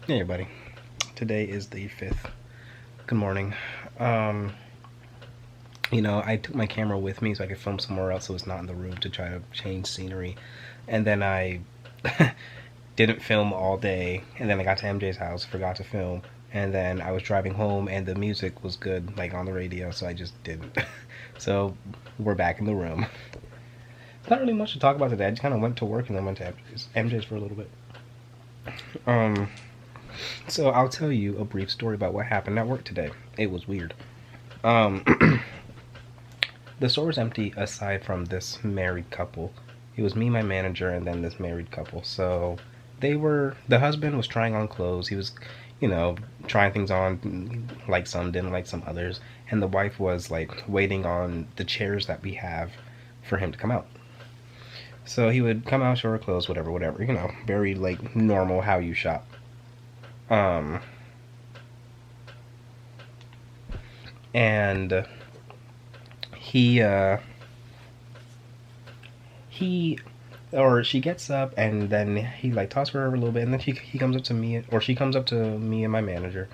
Hey everybody, today is the 5th. Good morning. I took my camera with me so I could film somewhere else so it's not in the room to try to change scenery. And then I didn't film all day. And then I got to MJ's house, forgot to film. And then I was driving home and the music was good, like on the radio, so I just didn't. So we're back in the room. It's not really much to talk about today. I just kind of went to work and then went to MJ's for a little bit. Um, so I'll tell you a brief story about what happened at work today. It was weird. Um, the store was empty aside from this married couple. It was me, my manager, and then this married couple. So the husband was trying on clothes. He was, trying things on, like some, didn't like some others. And the wife was like waiting on the chairs that we have for him to come out. So he would come out, show her clothes, whatever, whatever, very like normal how you shop. Um, and he he or she gets up and then he like talks to her a little bit and then he comes up to me, or she comes up to me and my manager,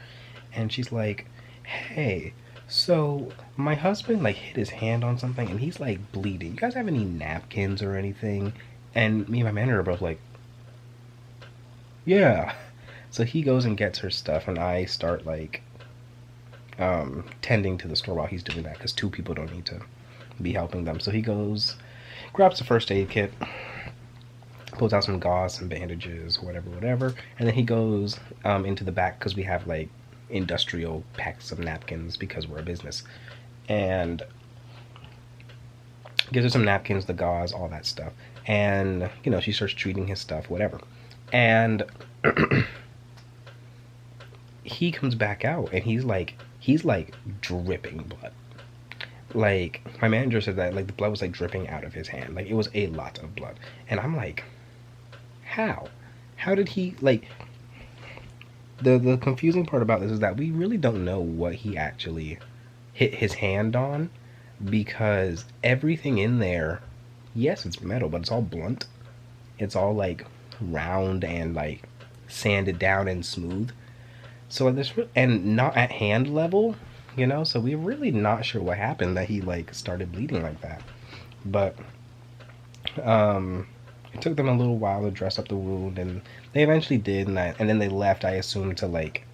and she's like, hey, so my husband like hit his hand on something and he's like bleeding. You guys have any napkins or anything? And me and my manager are both like, yeah. So he goes and gets her stuff and I start like tending to the store while he's doing that because two people don't need to be helping them. So he goes, grabs the first aid kit, pulls out some gauze, some bandages, whatever, whatever, and then he goes into the back because we have like industrial packs of napkins because we're a business, and gives her some napkins, the gauze, all that stuff, and she starts treating his stuff, whatever, and he comes back out and he's like dripping blood. Like my manager said that like the blood was like dripping out of his hand, like it was a lot of blood, and I'm like, how did he like, the confusing part about this is that we really don't know what he actually hit his hand on, because everything in there, yes, it's metal, but it's all blunt. It's all like round and like sanded down and smooth. So like this, and not at hand level, So we're really not sure what happened that he like started bleeding like that. But it took them a little while to dress up the wound, and they eventually did, and then they left. I assume to like,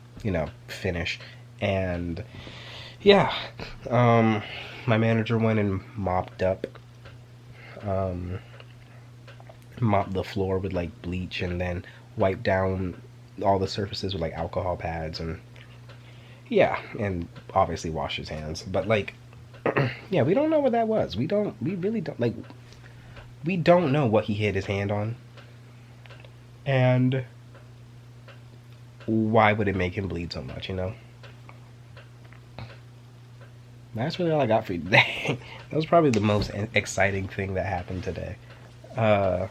finish, and yeah, my manager went and um, mopped the floor with like bleach, and then wiped down all the surfaces with like alcohol pads, and yeah, and obviously wash his hands. But like, yeah, we don't know what that was. We really don't like. We don't know what he hit his hand on, and why would it make him bleed so much? That's really all I got for you today. That was probably the most exciting thing that happened today. Uh,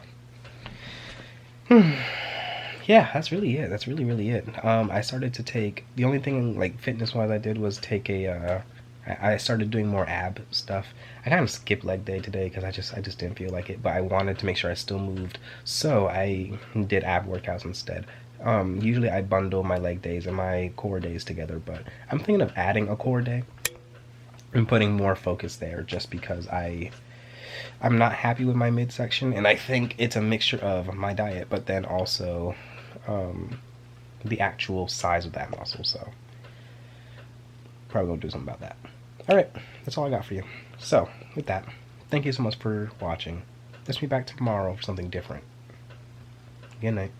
yeah, that's really it. That's really, really it. I started to take, the only thing like fitness wise I did was take I started doing more ab stuff. I kind of skipped leg day today because I just didn't feel like it, but I wanted to make sure I still moved, so I did ab workouts instead. Usually I bundle my leg days and my core days together, but I'm thinking of adding a core day and putting more focus there, just because I'm not happy with my midsection, and I think it's a mixture of my diet, but then also um, the actual size of that muscle. So probably gonna do something about that. All right, that's all I got for you. So with that, thank you so much for watching. Let's be back tomorrow for something different. Good night.